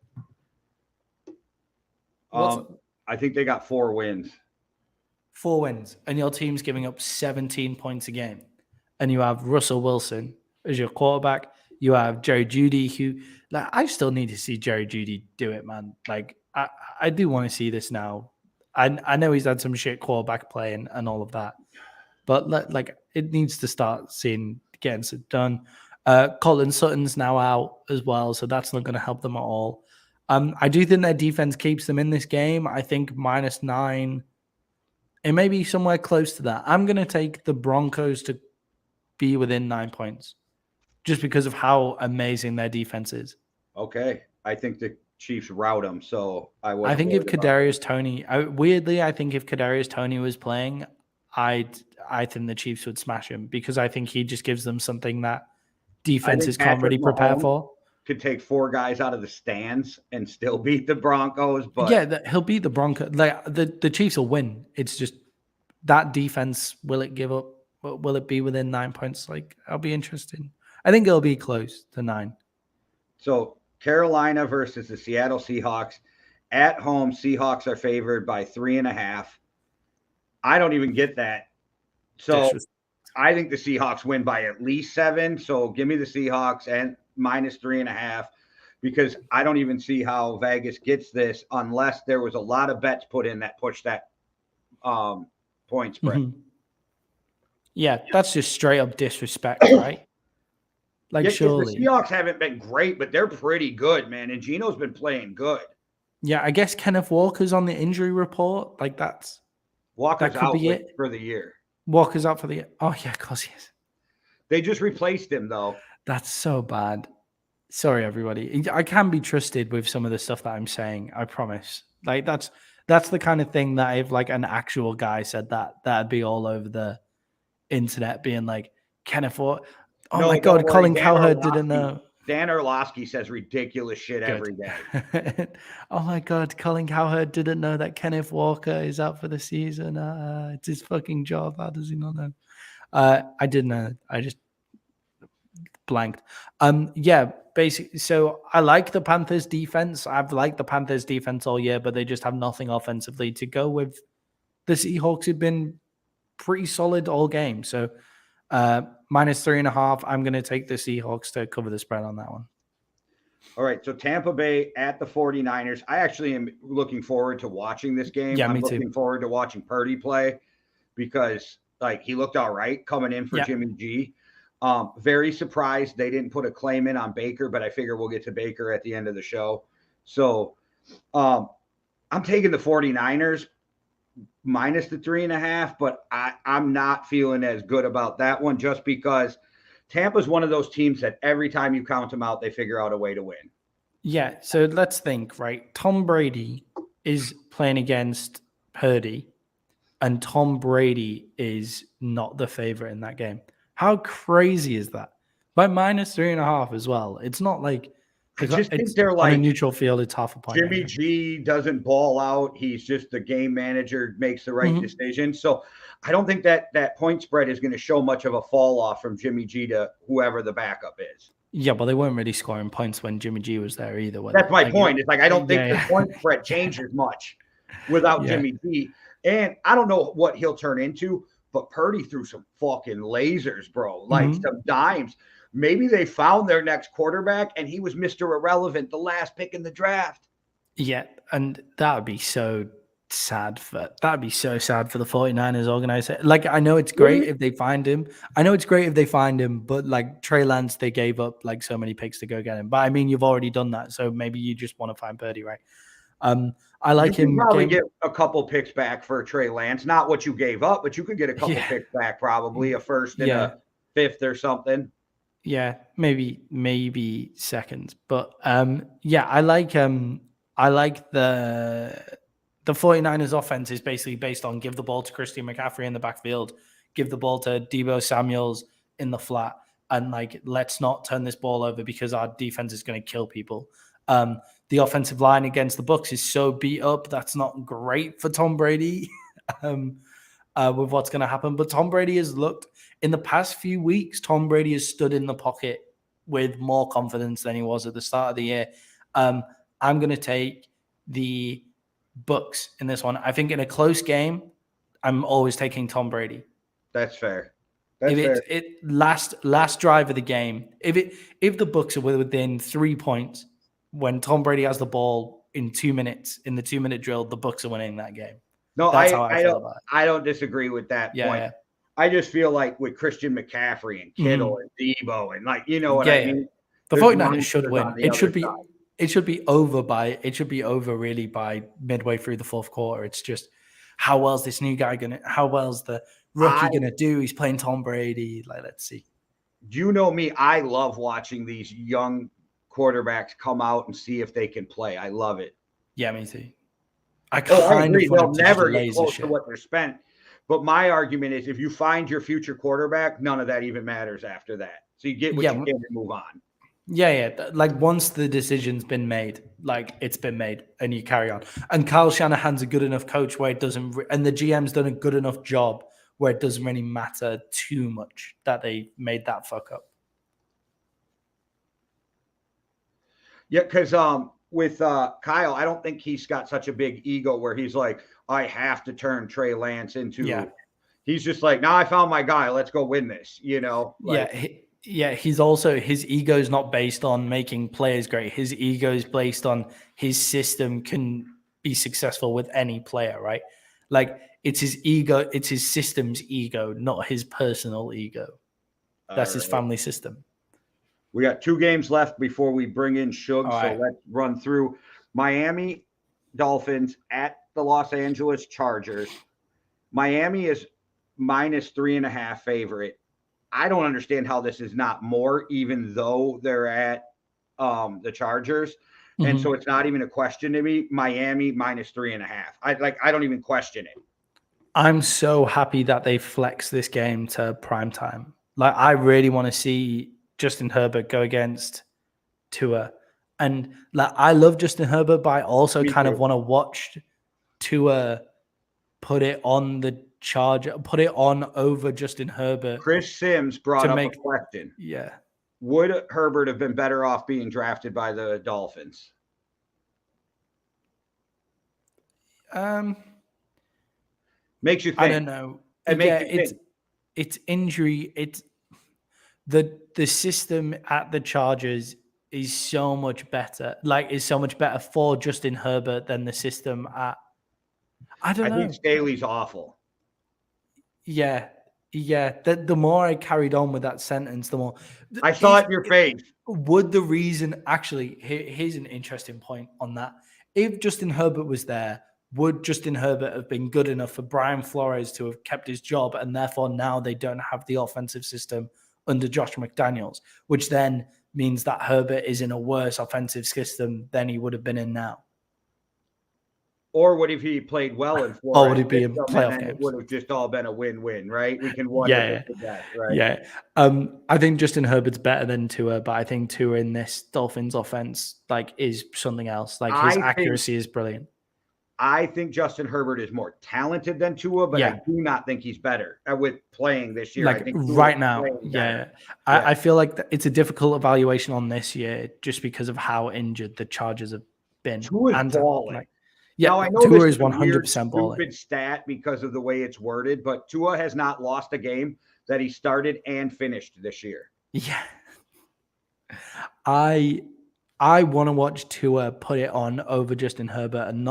I think they got 4 wins. 4 wins, and your team's giving up 17 points a game. And you have Russell Wilson as your quarterback. You have Jerry Jeudy, who, I still need to see Jerry Jeudy do it, man. Like, I do want to see this now. I know he's had some shit quarterback play and all of that, but it needs to start getting it done. Colin Sutton's now out as well, so that's not going to help them at all. I do think their defense keeps them in this game. I think -9. It may be somewhere close to that. I'm going to take the Broncos to be within 9 points, just because of how amazing their defense is. Okay, I think the Chiefs rout them. So I think if Kadarius Toney, I think if Kadarius Toney was playing, I think the Chiefs would smash him, because I think he just gives them something that defenses can't really prepare for. Could take 4 guys out of the stands and still beat the Broncos, but yeah, he'll beat the Broncos. The Chiefs will win. It's just that defense. Will it give up? Will it be within 9 points? I'll be interested. I think it'll be close to 9. So Carolina versus the Seattle Seahawks. At home, Seahawks are favored by 3.5. I don't even get that. So I think the Seahawks win by at least 7. So give me the Seahawks and -3.5, because I don't even see how Vegas gets this unless there was a lot of bets put in that pushed that point spread. Mm-hmm. Yeah, that's just straight up disrespect, right? Surely. The Seahawks haven't been great, but they're pretty good, man. And Geno's been playing good. Yeah, I guess Kenneth Walker's on the injury report. Walker's out for the year. Walker's out for the. Oh yeah, of course he is. They just replaced him though. That's so bad. Sorry, everybody. I can be trusted with some of the stuff that I'm saying. I promise. Like that's the kind of thing that if like an actual guy said that'd be all over the internet, being like Kenneth Walker. Oh No, my don't God, worry, Colin Dan Cowherd Orlovsky- didn't know. Dan Orlovsky says ridiculous shit every day. Oh my God, Colin Cowherd didn't know that Kenneth Walker is out for the season. It's his fucking job. How does he not know? I didn't know. I just blanked. Yeah, basically. So I like the Panthers defense. I've liked the Panthers defense all year, but they just have nothing offensively to go with. The Seahawks have been pretty solid all game. So -3.5. I'm going to take the Seahawks to cover the spread on that one. All right, so Tampa Bay at the 49ers. I actually am looking forward to watching this game. Yeah, I'm me too. looking forward to watching Purdy play because like he looked all right coming in for Jimmy G. Very surprised they didn't put a claim in on Baker, but I figure we'll get to Baker at the end of the show. So I'm taking the 49ers minus the 3.5, but I'm not feeling as good about that one just because Tampa's one of those teams that every time you count them out, they figure out a way to win. Yeah, so let's think, right? Tom Brady is playing against Purdy, and Tom Brady is not the favorite in that game. How crazy is that? By -3.5 as well. It's not like I just think it's they're on like a neutral field. It's half a point. Jimmy G doesn't ball out. He's just the game manager, makes the right decision. So I don't think that point spread is going to show much of a fall off from Jimmy G to whoever the backup is. Yeah, but they weren't really scoring points when Jimmy G was there either. That's my point. It's like I don't think the point spread changes much without Jimmy G. And I don't know what he'll turn into, but Purdy threw some fucking lasers, bro. Like some dimes. Maybe they found their next quarterback and he was Mr. Irrelevant, the last pick in the draft. Yeah, and that would be so sad for the 49ers organization. Like, I know it's great if they find him. But like Trey Lance, they gave up like so many picks to go get him. But I mean, you've already done that. So maybe you just want to find Purdy, right? I like him. Probably get a couple picks back for Trey Lance. Not what you gave up, but you could get a couple picks back, probably a first and a fifth or something. Yeah, maybe seconds. But I like the 49ers offense is basically based on give the ball to Christian McCaffrey in the backfield, give the ball to Deebo Samuels in the flat, and like let's not turn this ball over because our defense is going to kill people. The offensive line against the Bucs is so beat up. That's not great for Tom Brady with what's going to happen. But Tom Brady has looked in the past few weeks. Tom Brady has stood in the pocket with more confidence than he was at the start of the year. I'm going to take the Bucs in this one. I think in a close game, I'm always taking Tom Brady. That's fair. Last drive of the game, if the Bucs are within 3 points when Tom Brady has the ball in 2 minutes in the 2-minute drill, the Bucs are winning that game. No, that's how I feel about it. I don't disagree with that point. Yeah. I just feel like with Christian McCaffrey and Kittle and Debo and like I mean. The 49ers should win. It should be over really by midway through the fourth quarter. It's just how well's this new guy how well's the rookie gonna do? He's playing Tom Brady. Like, let's see. You know me, I love watching these young quarterbacks come out and see if they can play. I love it. Yeah, me too. I agree. They'll never get close to what they're spent. But my argument is if you find your future quarterback, none of that even matters after that. So you get what you get and move on. Yeah. Like once the decision's been made, like it's been made and you carry on. And Kyle Shanahan's a good enough coach where it doesn't, and the GM's done a good enough job where it doesn't really matter too much that they made that fuck up. Yeah, because with Kyle, I don't think he's got such a big ego where he's like, I have to turn Trey Lance into. Yeah. He's just like, now I found my guy. Let's go win this. Like, he's also his ego is not based on making players great. His ego is based on his system can be successful with any player, right? Like it's his ego, it's his system's ego, not his personal ego. That's his family system. We got 2 games left before we bring in Shug. So let's run through Miami Dolphins at the Los Angeles Chargers. Miami is minus 3.5 favorite. I don't understand how this is not more, even though they're at the Chargers. And so it's not even a question to me. Miami minus 3.5. I don't even question it. I'm so happy that they flex this game to prime time. Like, I really want to see Justin Herbert go against Tua. And like, I love Justin Herbert, but I also Me kind too. of want to watch Tua put it on the Charger, put it on over Justin Herbert. Chris Sims brought To up make- a question. Yeah. Would Herbert have been better off being drafted by the Dolphins? Makes you think. I don't know. It makes you think. It's injury. It's the system at the Chargers is so much better. Like, is so much better for Justin Herbert than the system at. I don't know. think Staley's awful. Yeah. The more I carried on with that sentence, the more I saw it in your face. Would the reason actually? Here's an interesting point on that. If Justin Herbert was there, would Justin Herbert have been good enough for Brian Flores to have kept his job, and therefore now they don't have the offensive system under Josh McDaniels, which then means that Herbert is in a worse offensive system than he would have been in now? Or would he played well in Florida? Or would he be in playoff games? It would have just all been a win-win, right? We can Yeah. that, right? Yeah. I think Justin Herbert's better than Tua, but I think Tua in this Dolphins offense is something else. Like, his accuracy is brilliant. I think Justin Herbert is more talented than Tua, but I do not think he's better with playing this year. I think right now, I feel like it's a difficult evaluation on this year just because of how injured the Chargers have been. Tua's balling. Now, I know Tua is 100% balling. Stupid stat because of the way it's worded, but Tua has not lost a game that he started and finished this year. Yeah, I want to watch Tua put it on over Justin Herbert, and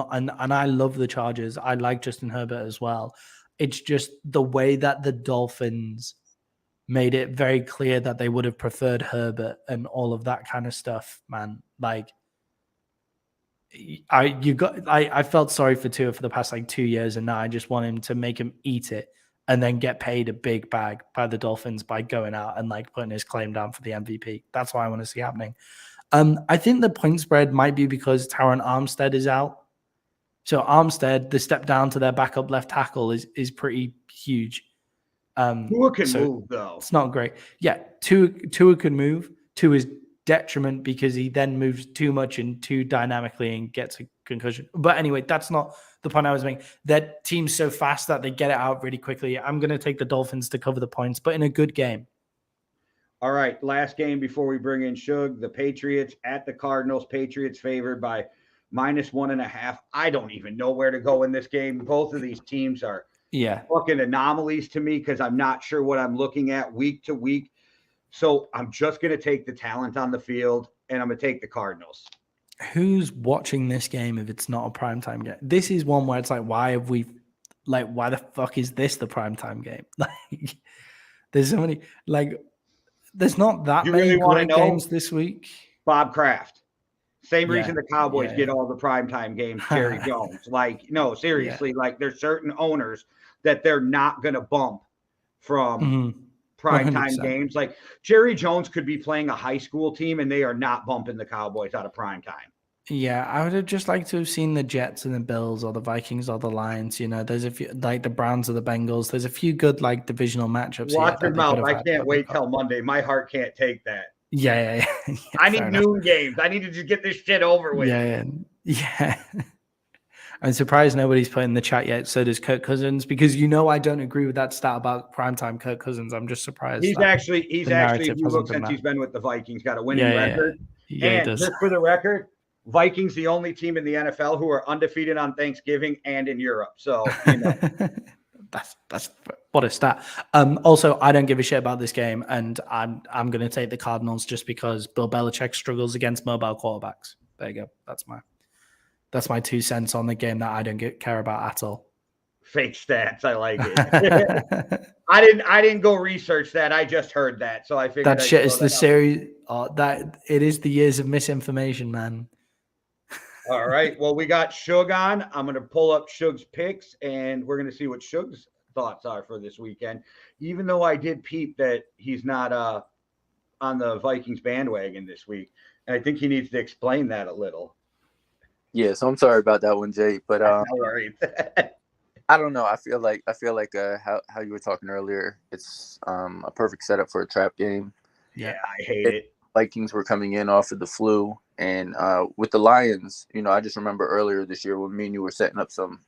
I love the Chargers. I like Justin Herbert as well. It's just the way that the Dolphins made it very clear that they would have preferred Herbert and all of that kind of stuff, man. Like, I felt sorry for Tua for the past 2 years, and now I just want him to make him eat it and then get paid a big bag by the Dolphins by going out and putting his claim down for the MVP. That's what I want to see happening. I think the point spread might be because Taron Armstead is out. So Armstead, the step down to their backup left tackle is pretty huge. Tua can move, though. It's not great. Yeah, Tua can move to his detriment because he then moves too much and too dynamically and gets a concussion. But anyway, that's not the point I was making. That team's so fast that they get it out really quickly. I'm going to take the Dolphins to cover the points, but in a good game. All right, last game before we bring in Shug, the Patriots at the Cardinals. Patriots favored by minus 1.5. I don't even know where to go in this game. Both of these teams are fucking anomalies to me because I'm not sure what I'm looking at week to week. So I'm just going to take the talent on the field, and I'm going to take the Cardinals. Who's watching this game if it's not a primetime game? This is one where it's why the fuck is this the primetime game? There's so many, there's not that many great games this week. Bob Kraft. Same reason the Cowboys get all the primetime games, Jerry Jones. No, seriously, there's certain owners that they're not going to bump from primetime games. Jerry Jones could be playing a high school team, and they are not bumping the Cowboys out of primetime. Yeah, I would have just liked to have seen the Jets and the Bills or the Vikings or the Lions. There's a few, the Browns or the Bengals. There's a few good, divisional matchups. Watch your mouth. I can't wait till Monday. My heart can't take that. Yeah. I need noon games. I need to just get this shit over with. Yeah. I'm surprised nobody's put in the chat yet. So does Kirk Cousins, because I don't agree with that stat about primetime Kirk Cousins. I'm just surprised. He's actually if you look since he's been with the Vikings, got a winning record. Yeah, and just for the record, Vikings the only team in the NFL who are undefeated on Thanksgiving and in Europe. So that's what a stat. Also, I don't give a shit about this game, and I'm going to take the Cardinals just because Bill Belichick struggles against mobile quarterbacks. There you go. That's my 2 cents on the game that I don't care about at all. Fake stats. I like it. I didn't go research that. I just heard that. So I figured that shit is the series. That it is the years of misinformation, man. All right. Well, we got Shug on. I'm going to pull up Shug's picks, and we're going to see what Shug's thoughts are for this weekend, even though I did peep that he's not on the Vikings bandwagon this week. And I think he needs to explain that a little. Yeah, so I'm sorry about that one, Jay. But No worries. I don't know. I feel like how you were talking earlier, it's a perfect setup for a trap game. Yeah, I hate it. Vikings were coming in off of the flu, and with the Lions, I just remember earlier this year when me and you were setting up some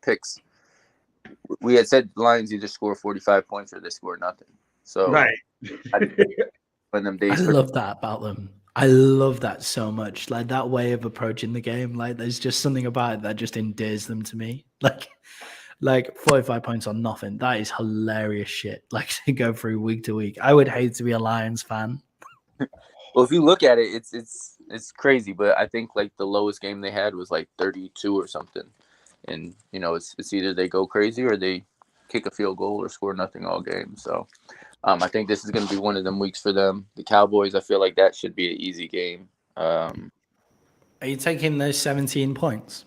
picks. We had said the Lions either score 45 points or they score nothing. So right. When them days I love that about them. I love that so much. Like that way of approaching the game. Like there's just something about it that just endears them to me. Like 45 points on nothing. That is hilarious shit. Like to go through week to week. I would hate to be a Lions fan. Well, if you look at it, it's crazy. But I think like the lowest game they had was like 32 or something. And it's either they go crazy or they kick a field goal or score nothing all game. So I think this is going to be one of them weeks for them. The Cowboys, I feel like that should be an easy game. Are you taking those 17 points?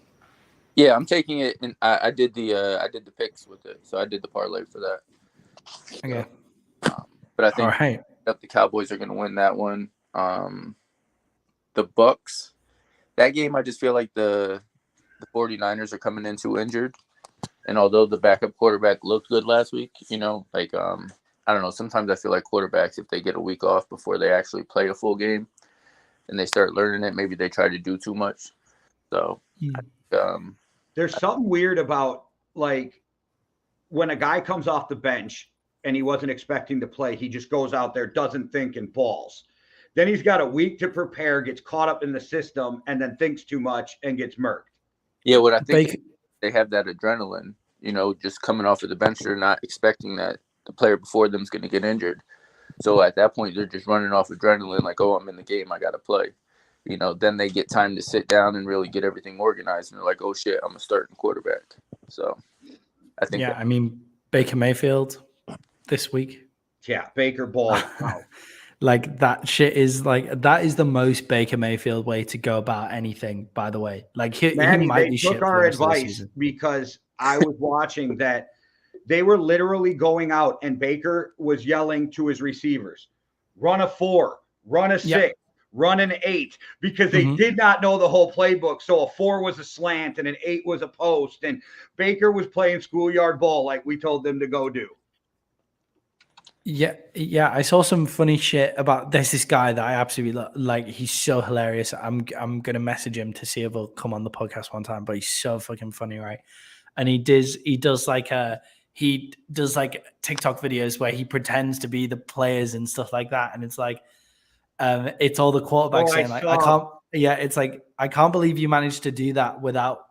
Yeah, I'm taking it, and I did the picks with it, so I did the parlay for that. Okay, but I think all right. The Cowboys are going to win that one. The Bucks, that game, I just feel like the 49ers are coming in too injured, and although the backup quarterback looked good last week, I don't know. Sometimes I feel like quarterbacks, if they get a week off before they actually play a full game and they start learning it, maybe they try to do too much. So, there's something weird about like when a guy comes off the bench and he wasn't expecting to play, he just goes out there, doesn't think, and balls. Then he's got a week to prepare, gets caught up in the system, and then thinks too much and gets murked. Yeah, what I think they have that adrenaline, just coming off of the bench. They're not expecting that the player before them is going to get injured. So at that point, they're just running off adrenaline like, oh, I'm in the game, I got to play. Then they get time to sit down and really get everything organized. And they're like, oh, shit, I'm a starting quarterback. So I think. Yeah, I mean, Baker Mayfield this week. Yeah, Baker ball. Wow. Like that shit is like, that is the most Baker Mayfield way to go about anything, by the way. Like he might be shit. They took our advice because I was watching that. They were literally going out and Baker was yelling to his receivers, run a 4, run a 6, run an 8, because they did not know the whole playbook. So a 4 was a slant and an 8 was a post. And Baker was playing schoolyard ball like we told them to go do. Yeah. I saw some funny shit about this guy that I absolutely like. He's so hilarious. I'm gonna message him to see if he'll come on the podcast one time. But he's so fucking funny, right? And he does like TikTok videos where he pretends to be the players and stuff like that. And it's like, it's all the quarterbacks saying like, I can't. Yeah, it's like, I can't believe you managed to do that without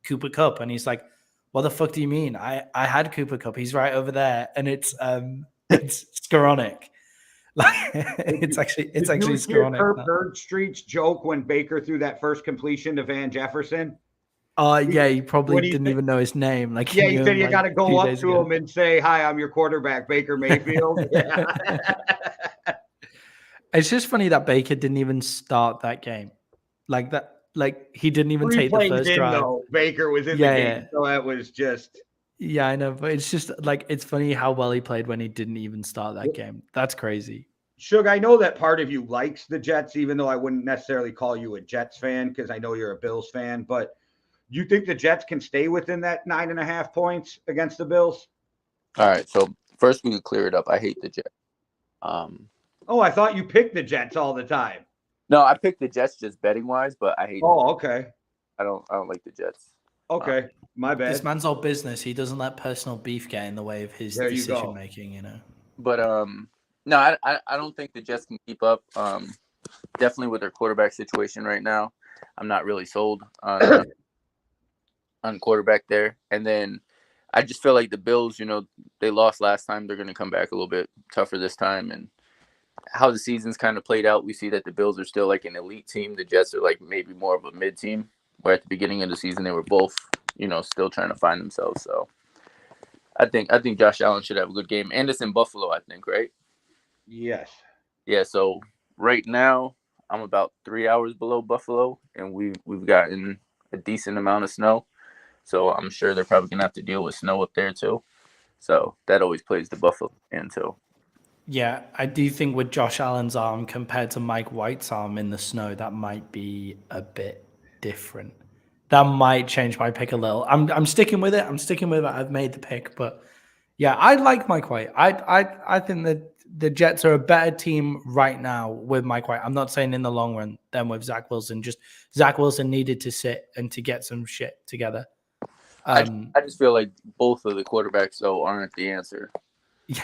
Cooper Kupp. And he's like, what the fuck do you mean? I had Cooper Kupp. He's right over there, and it's Skoranek. Like it's actually Skoranek. Kirk Birdstreet's joke when Baker threw that first completion to Van Jefferson. He probably didn't even know his name. Like, yeah, he said you got to go up to him and say, "Hi, I'm your quarterback, Baker Mayfield." It's just funny that Baker didn't even start that game, like that. Like he didn't even take the first drive. Though. Baker was in the game, so that was just. Yeah, I know, but it's just like it's funny how well he played when he didn't even start that game. That's crazy. Shug, I know that part of you likes the Jets, even though I wouldn't necessarily call you a Jets fan because I know you're a Bills fan. But you think the Jets can stay within that 9.5 points against the Bills? All right, so first we can clear it up. I hate the Jets. Oh, I thought you picked the Jets all the time. No, I picked the Jets just betting wise, but I hate. Oh, okay. I don't like the Jets. Okay, my bad. This man's all business. He doesn't let personal beef get in the way of his decision making. But no, I don't think the Jets can keep up. Definitely with their quarterback situation right now, I'm not really sold on quarterback there. And then I just feel like the Bills, they lost last time. They're going to come back a little bit tougher this time. And how the season's kind of played out, we see that the Bills are still like an elite team. The Jets are like maybe more of a mid team, where at the beginning of the season they were both, still trying to find themselves. So I think Josh Allen should have a good game. And it's in Buffalo, I think, right? Yes. Yeah, so right now I'm about 3 hours below Buffalo, and we've gotten a decent amount of snow. So I'm sure they're probably going to have to deal with snow up there too. So that always plays the Buffalo hand too. Yeah, I do think with Josh Allen's arm compared to Mike White's arm in the snow, that might be a bit different. That might change my pick a little. I'm sticking with it. I've made the pick, but yeah, I like Mike White. I think that the Jets are a better team right now with Mike White. I'm not saying in the long run than with Zach Wilson. Just Zach Wilson needed to sit and to get some shit together. I just feel like both of the quarterbacks though aren't the answer. Yeah.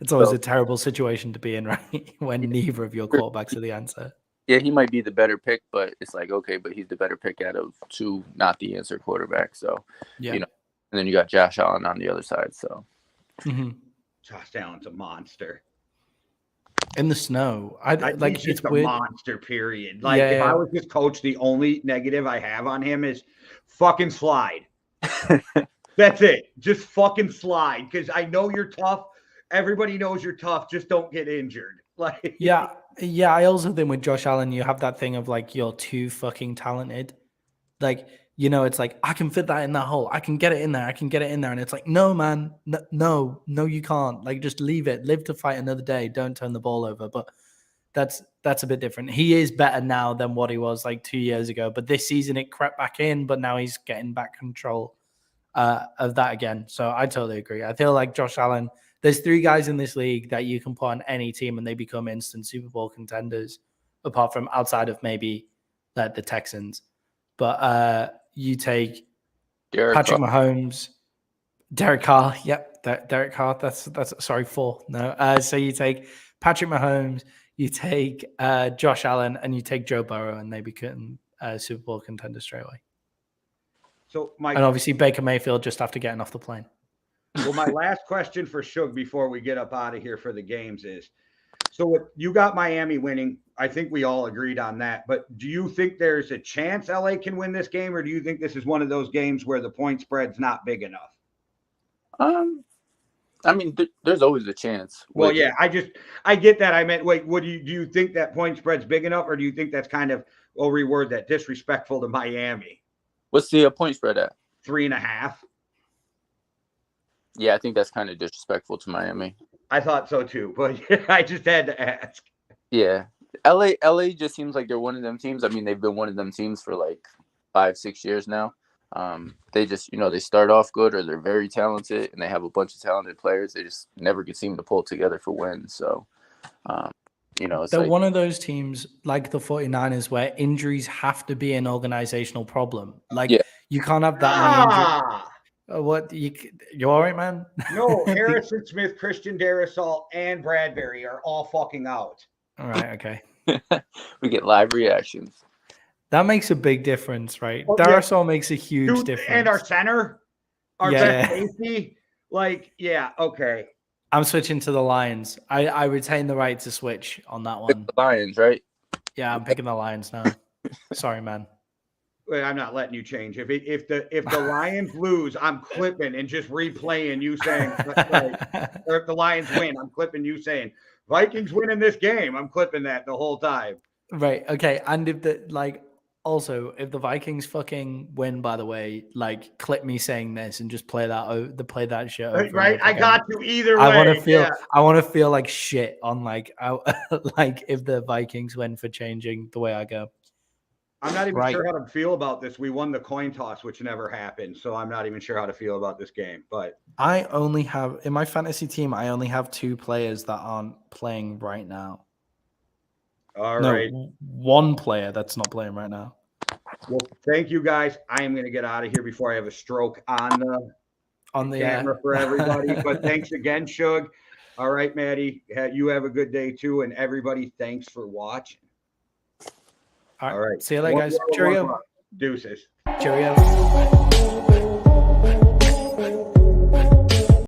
It's always a terrible situation to be in, right? When neither of your quarterbacks are the answer. Yeah, he might be the better pick, but it's like, okay, but he's the better pick out of two not the answer quarterbacks. So, and then you got Josh Allen on the other side. So, Josh Allen's a monster. In the snow. I like he's just it's a weird. monster, period. Like, if I was his coach, the only negative I have on him is fucking slide. That's it. Just fucking slide. Because I know you're tough. Everybody knows you're tough. Just don't get injured. Like, yeah. I also think with Josh Allen, you have that thing of like you're too fucking talented. Like, it's like I can fit that in that hole. I can get it in there. And it's like, no, man, no, you can't. Like, just leave it. Live to fight another day. Don't turn the ball over. But that's a bit different. He is better now than what he was like 2 years ago. But this season it crept back in. But now he's getting back control of that again. So I totally agree. I feel like Josh Allen, there's 3 guys in this league that you can put on any team and they become instant Super Bowl contenders, apart from outside of maybe the Texans. But you take Patrick Mahomes, Derek Carr. Yep, Derek Carr. That's sorry, 4. No. So you take Patrick Mahomes, you take Josh Allen, and you take Joe Burrow, and they become Super Bowl contenders straight away. So and obviously Baker Mayfield just after getting off the plane. Well, my last question for Shug before we get up out of here for the games is, so you got Miami winning. I think we all agreed on that. But do you think there's a chance LA can win this game, or do you think this is one of those games where the point spread's not big enough? I mean, there's always a chance. Well, yeah, I get that. I meant, wait, do you think that point spread's big enough, or do you think that's kind of, we'll reword that, disrespectful to Miami? What's the point spread at? 3.5. Yeah, I think that's kind of disrespectful to Miami. I thought so too, but I just had to ask. Yeah. LA just seems like they're one of them teams. I mean, they've been one of them teams for like 5-6 years now. They just, they start off good or they're very talented and they have a bunch of talented players. They just never could seem to pull together for wins. So, it's they're like one of those teams like the 49ers where injuries have to be an organizational problem. Like you can't have that many injuries. What you all right, man? No, Harrison Smith, Christian Darrisaw, and Bradbury are all fucking out. All right, okay. We get live reactions. That makes a big difference, right? Oh, Darrisaw makes a huge difference. And our center, our best safety, okay. I'm switching to the Lions. I retain the right to switch on that one. The Lions, right? Yeah, I'm picking the Lions now. Sorry, man. I'm not letting you change. If the Lions lose, I'm clipping and just replaying you saying, or if the Lions win, I'm clipping you saying Vikings winning this game. I'm clipping that the whole time. Right. Okay. And if the if the Vikings fucking win, by the way, clip me saying this and just play that shit over. Right. I got you either way. I want to feel like shit on if the Vikings win for changing the way I go. I'm not even sure how to feel about this. We won the coin toss, which never happened. So I'm not even sure how to feel about this game. But I only have, in my fantasy team, I only have 2 players that aren't playing right now. All right. One player that's not playing right now. Well, thank you guys. I am going to get out of here before I have a stroke on the camera for everybody. But thanks again, Shug. All right, Maddie. You have a good day too. And everybody, thanks for watching. All right. See you later, guys. Cheerio. Deuces. Cheerio.